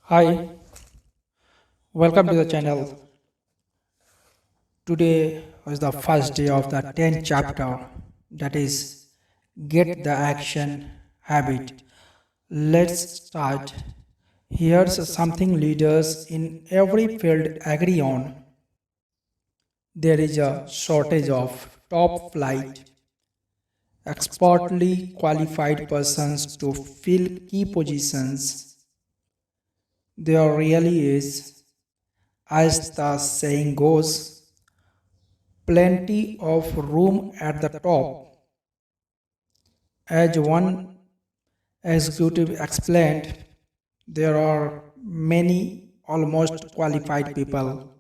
Hi, welcome to the channel. Today was the first day of the 10th chapter, that is, Get the Action Habit. Let's start. Here's something leaders in every field agree on. There is a shortage of top flight, expertly qualified persons to fill key positions. There really is, as the saying goes, plenty of room at the top. As one executive explained, there are many almost qualified people,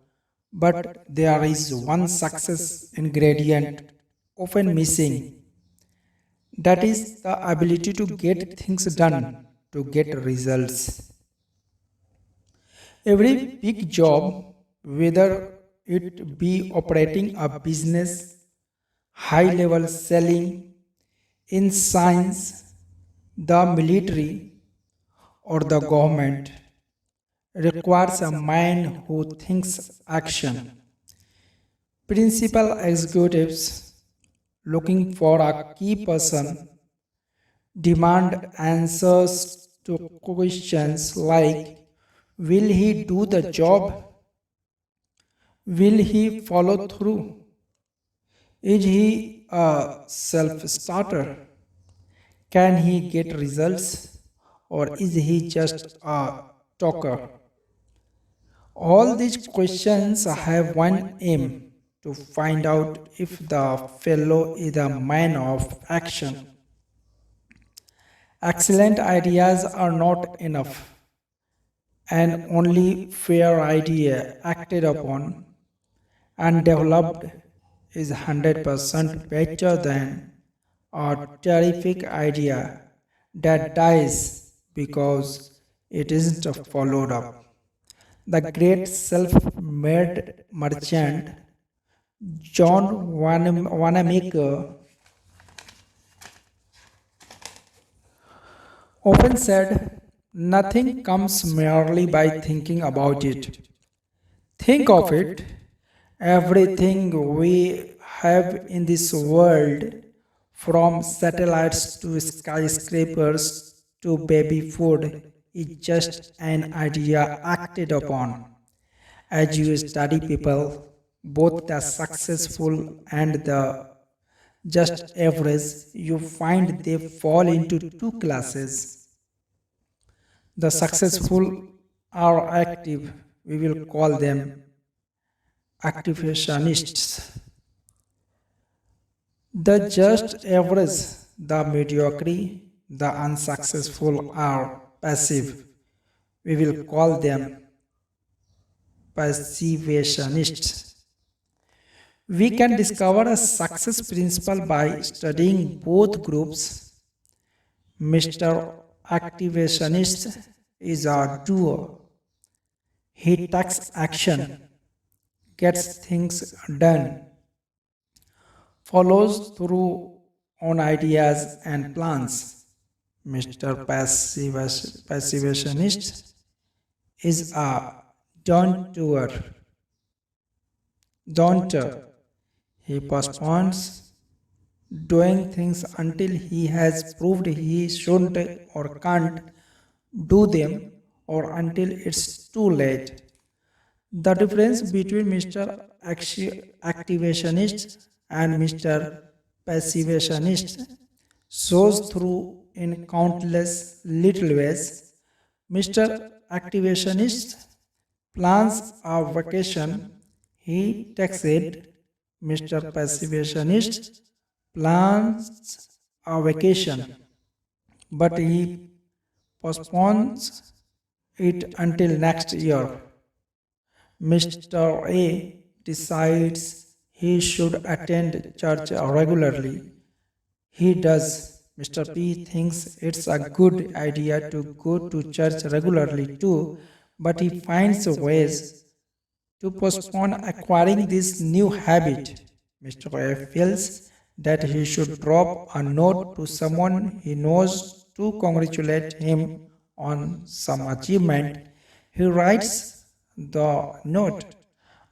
but there is one success ingredient often missing. That is the ability to get things done, to get results. Every big job, whether it be operating a business, high level selling, in science, the military, or the government, requires a mind who thinks action. Principal executives looking for a key person demand answers to questions like: will he do the job? Will he follow through? Is he a self starter? Can he get results? Or is he just a talker? All these questions have one aim: to find out if the fellow is a man of action. Excellent ideas are not enough, and only fair idea acted upon and developed is 100% better than a terrific idea that dies because it isn't followed up. The great self made merchant John Wanamaker often said, nothing comes merely by thinking about it. Think of it. Everything we have in this world, from satellites to skyscrapers to baby food, is just an idea acted upon. As you study people, both the successful and the just average, you find they fall into two classes. The successful are active, we will call them activationists. The just average, the mediocre, the unsuccessful are passive. We will call them passivationists. We can discover a success principle by studying both groups. Mr. Activationist is a doer. He takes action, gets things done, follows through on ideas and plans. Mr. Passivationist is a don't-doer. Don't. He postpones doing things until he has proved he shouldn't or can't do them, or until it's too late. The difference between Mr. Activationist and Mr. Passivationist shows through in countless little ways. Mr. Activationist plans a vacation, he takes it. Mr. Passivationist plans a vacation, but he postpones it until next year. Mr. A decides he should attend church regularly. He does. Mr. P thinks it's a good idea to go to church regularly too, but he finds ways to postpone acquiring this new habit. Mr. A feels that he should drop a note to someone he knows to congratulate him on some achievement. He writes the note.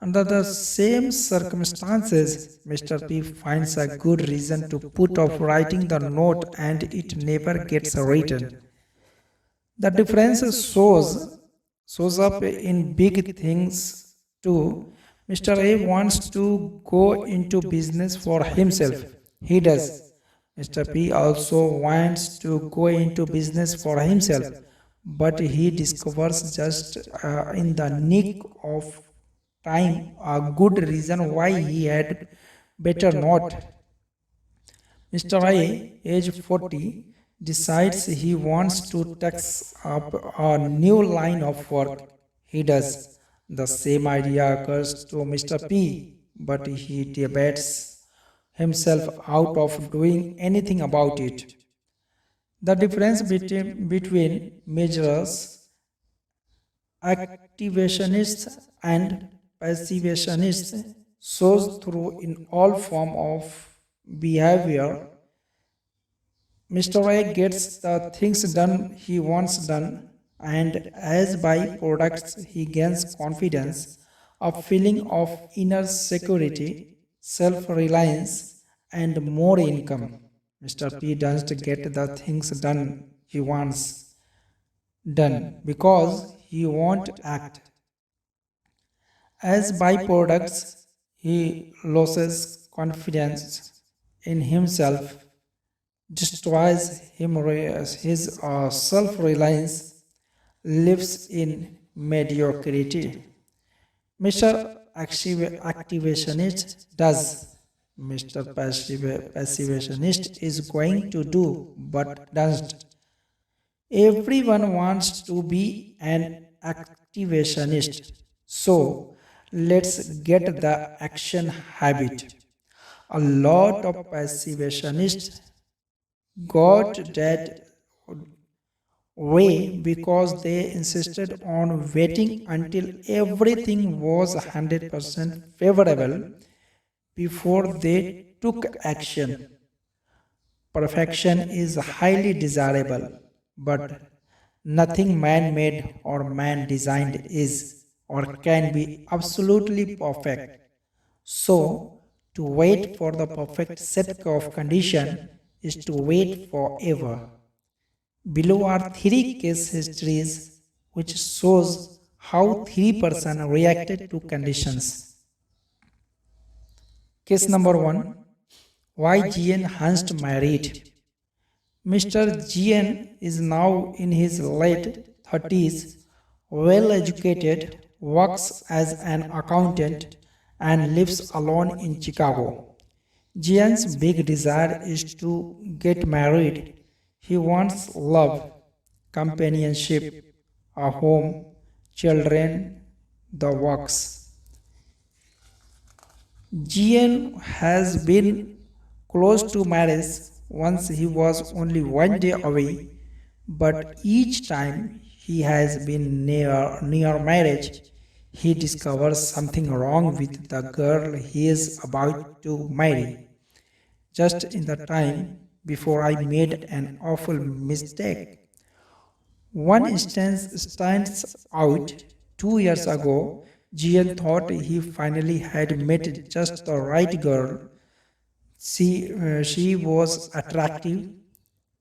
Under the same circumstances, Mr. P finds a good reason to put off writing the note and it never gets written. The difference shows up in big things too. Mr. A wants to go into business for himself. He does. Mr. P also wants to go into business for himself, but he discovers just in the nick of time a good reason why he had better not. Mr. A, age 40, decides he wants to take up a new line of work. He does. The same idea occurs to Mr. P, but he debates himself out of doing anything about it. The difference between measures activationists and passivationists shows through in all form of behavior. Mr. A gets the things done he wants done, and as byproducts, he gains confidence, a feeling of inner security, self reliance, and more income. Mr. P doesn't get the things done he wants done because he won't act. As byproducts, he loses confidence in himself, destroys his self-reliance, lives in mediocrity. Mr. Activationist does. Mr. Passivationist is going to do but doesn't. Everyone wants to be an activationist. So let's get the action habit. A lot of passivationists got that way because they insisted on waiting until everything was 100% favorable before they took action. Perfection is highly desirable, but nothing man made or man designed is or can be absolutely perfect. So, to wait for the perfect set of conditions is to wait forever. Below are three case histories which shows how three persons reacted to conditions. Case number 1. Why GN Hunst married. Mr. GN is now in his late 30s, well educated, works as an accountant, and lives alone in Chicago. GN's big desire is to get married. He wants love, companionship, a home, children, the works. GN has been close to marriage once he was only one day away, but each time he has been near marriage, he discovers something wrong with the girl he is about to marry. Just in the time before I made an awful mistake. One instance stands out. 2 years ago, GN thought he finally had met just the right girl. She was attractive,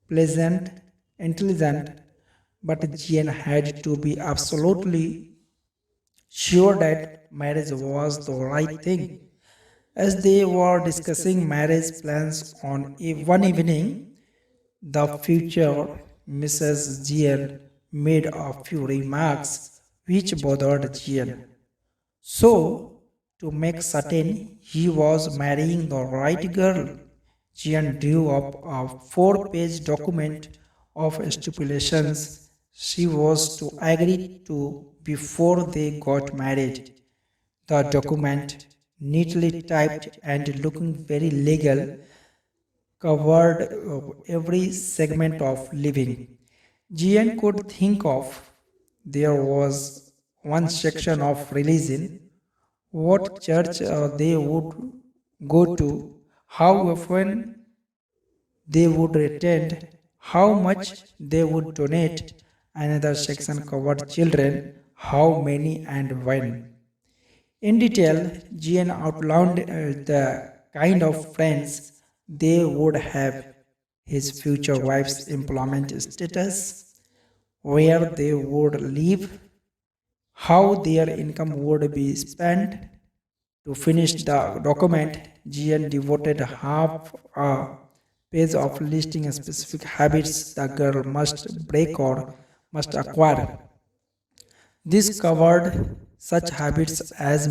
pleasant, intelligent, but GN had to be absolutely sure that marriage was the right thing. As they were discussing marriage plans on one evening, the future Mrs. GN made a few remarks which bothered GN. So, to make certain he was marrying the right girl, GN drew up a 4-page document of stipulations she was to agree to before they got married. The document, neatly typed and looking very legal, covered every segment of living GN could think of. There was one section of religion, what church they would go to, how often they would attend, how much they would donate. Another section covered children, how many, and when. In detail, Gian outlined the kind of friends they would have, his future wife's employment status, where they would live, how their income would be spent. To finish the document, Gian devoted half a page of listing specific habits the girl must break or must acquire. This covered such habits as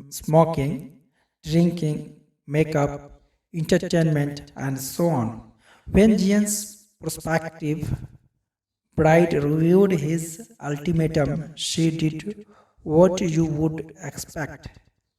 smoking, drinking, makeup, entertainment, and so on. When Jian's prospective bride reviewed his ultimatum, she did what you would expect.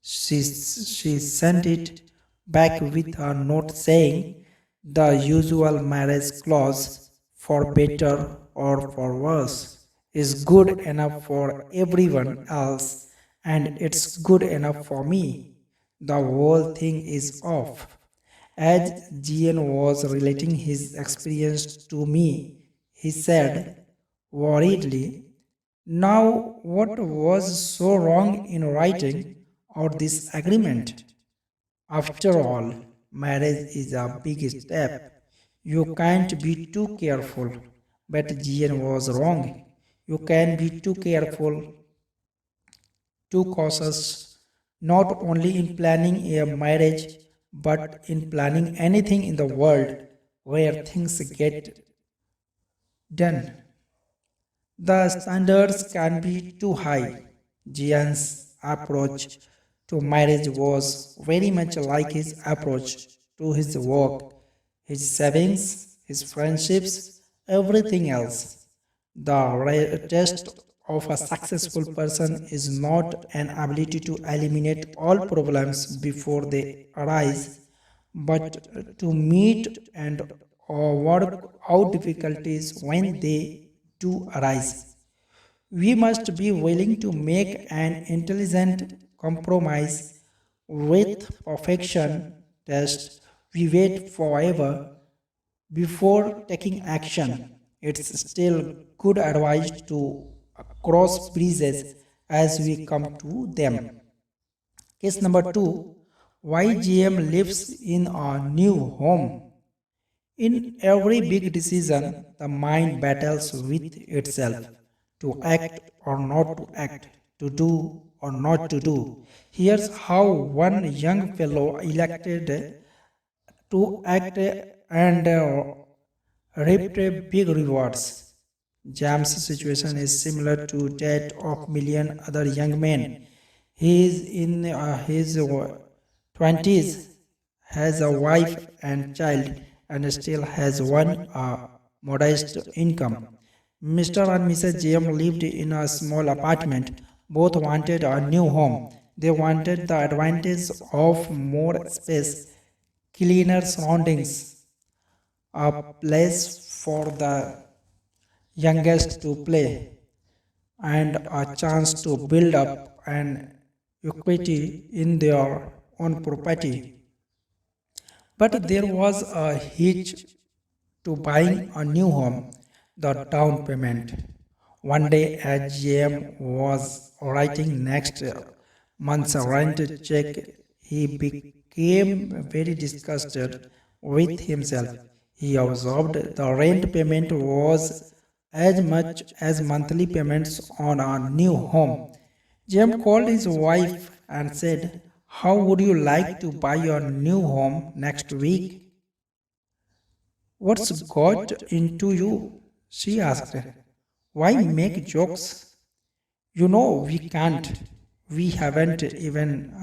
She sent it back with a note saying the usual marriage clause, for better or for worse, is good enough for everyone else, and it's good enough for me. The whole thing is off. As Gian was relating his experience to me, he said worriedly, now, what was so wrong in writing out this agreement? After all, marriage is a big step. You can't be too careful. But Gian was wrong. You can be too careful, too cautious, not only in planning a marriage, but in planning anything in the world where things get done. The standards can be too high. Jian's approach to marriage was very much like his approach to his work, his savings, his friendships, everything else. The test of a successful person is not an ability to eliminate all problems before they arise, but to meet and work out difficulties when they do arise. We must be willing to make an intelligent compromise with perfection test. We wait forever before taking action. It's still good advice to cross bridges as we come to them. Case number 2, why GM lives in a new home. In every big decision, the mind battles with itself to act or not to act, to do or not to do. Here's how one young fellow elected to act and reaped big rewards. Jam's situation is similar to that of million other young men. He is in his 20s, has a wife and child, and still has one modest income. Mr. and Mrs. JM lived in a small apartment. Both wanted a new home. They wanted the advantage of more space, cleaner surroundings, a place for the youngest to play, and a chance to build up an equity in their own property. But there was a hitch to buying a new home, the down payment. One day, as GM was writing next month's rent check, he became very disgusted with himself. He observed the rent payment was as much as monthly payments on a new home. Jim called his wife and said, how would you like to buy your new home next week? What's got into you? She asked. Why make jokes? You know we can't. We haven't even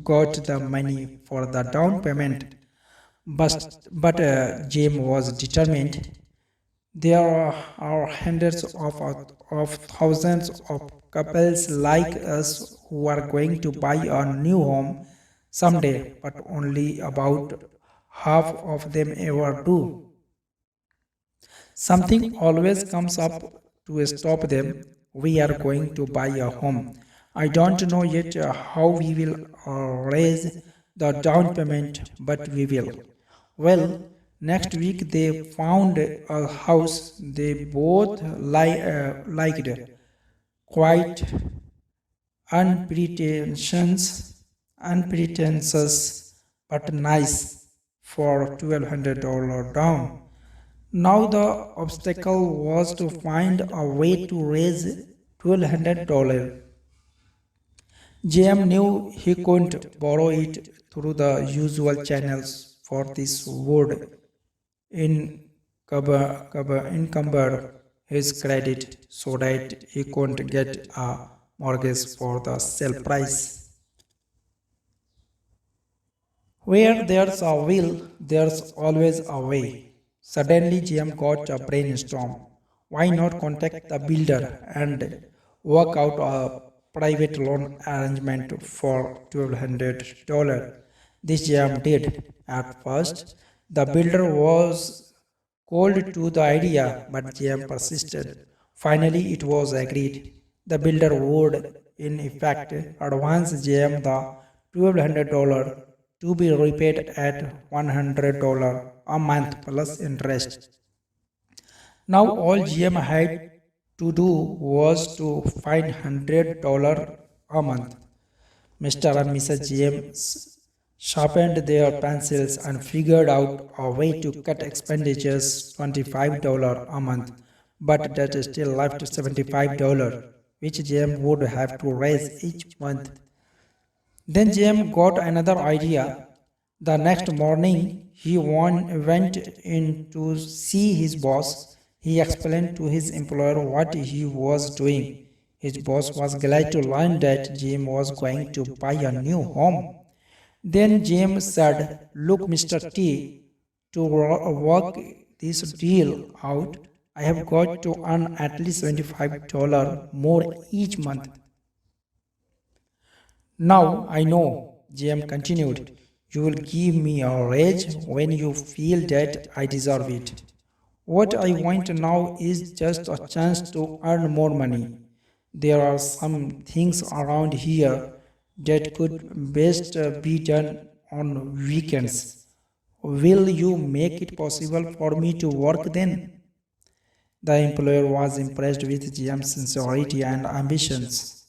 got the money for the down payment. But Jim was determined. There are hundreds of thousands of couples like us who are going to buy a new home someday, but only about half of them ever do. Something always comes up to stop them. We are going to buy a home. I don't know yet how we will raise the down payment, but we will. Well, next week they found a house they both liked. quite unpretentious, unpretentious but nice for $1,200 down. Now the obstacle was to find a way to raise $1,200. JM knew he couldn't borrow it through the usual channels, for this would encumber his credit so that he couldn't get a mortgage for the sale price. Where there's a will, there's always a way. Suddenly, GM got a brainstorm. Why not contact the builder and work out a private loan arrangement for $1,200? This GM did. At first, the builder was cold to the idea, but GM persisted. Finally, it was agreed. The builder would, in effect, advance GM the $1,200 to be repaid at $100 a month plus interest. Now all GM had to do was to find $100 a month. Mr. and Mrs. GM sharpened their pencils and figured out a way to cut expenditures $25 a month, but that still left $75, which GM would have to raise each month. Then James got another idea. The next morning, he went in to see his boss. He explained to his employer what he was doing. His boss was glad to learn that James was going to buy a new home. Then James said, "Look, Mr. T, to work this deal out, I have got to earn at least $75 more each month." "Now I know," GM continued, "you will give me a raise when you feel that I deserve it. What I want now is just a chance to earn more money. There are some things around here that could best be done on weekends. Will you make it possible for me to work then?" The employer was impressed with GM's sincerity and ambitions.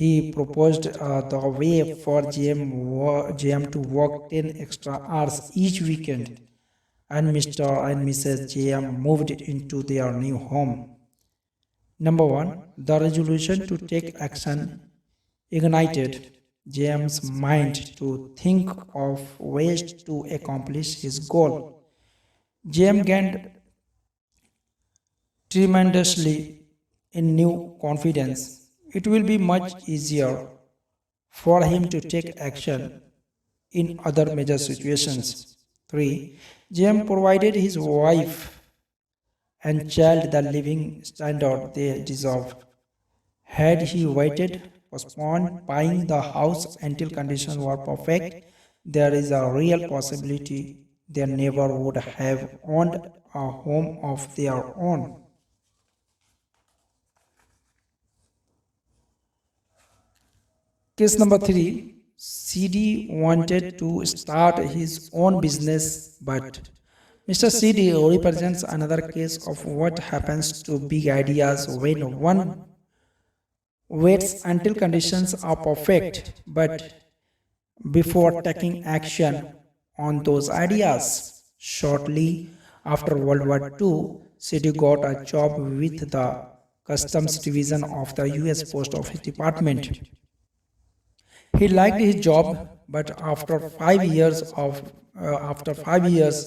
He proposed the way for GM to work 10 extra hours each weekend, and Mr. and Mrs. GM moved into their new home. Number 1. The resolution to take action ignited James' mind to think of ways to accomplish his goal. James gained tremendously in new confidence. It will be much easier for him to take action in other major situations. 3. James provided his wife and child the living standard they deserve. Had he waited, postponed buying the house until conditions were perfect, there is a real possibility they never would have owned a home of their own. Case number 3. CD wanted to start his own business, but Mr. CD represents another case of what happens to big ideas when one waits until conditions are perfect, but before taking action on those ideas. Shortly after World War II, CD got a job with the Customs Division of the US Post Office Department. He liked his job, but after 5 years,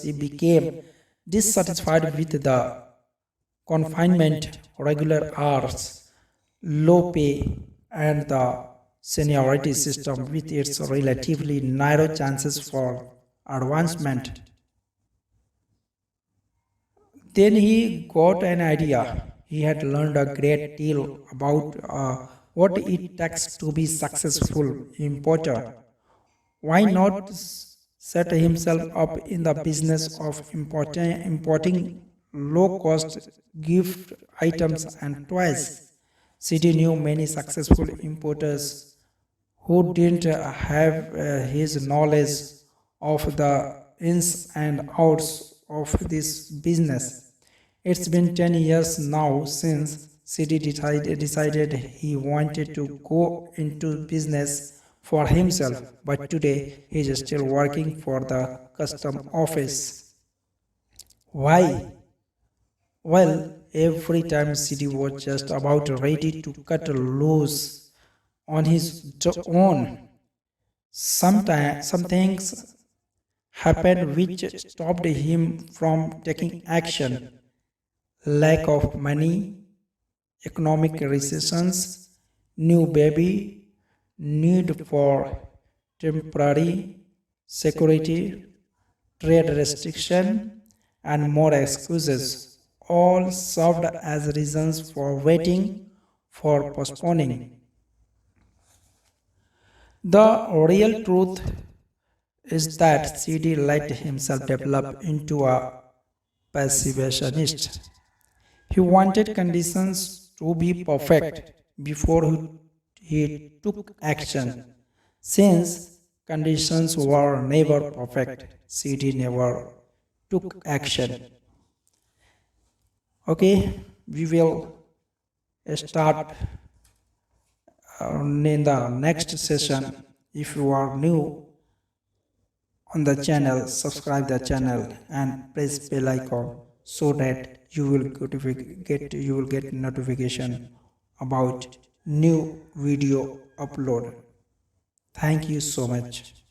he became dissatisfied with the confinement, regular hours, low pay, and the seniority system with its relatively narrow chances for advancement. Then he got an idea. He had learned a great deal about what it takes to be successful importer. Why not set himself up in the business of importing low-cost gift items and toys? CD knew many successful importers who didn't have his knowledge of the ins and outs of this business. It's been 10 years now since CD decided he wanted to go into business for himself, but today he is still working for the custom office. Why? Well, every time CD was just about ready to cut loose on his own, some things happened which stopped him from taking action. Lack of money, economic recessions, new baby, need for temporary security, trade restriction, and more excuses all served as reasons for waiting, for postponing. The real truth is that CD let himself develop into a pessimist. He wanted conditions to be perfect before he took action. Since conditions were never perfect, CD never took action. Okay, we will start in the next session. If you are new on the channel, subscribe the channel and press bell icon so that you will get notification about new video upload. Thank you so much.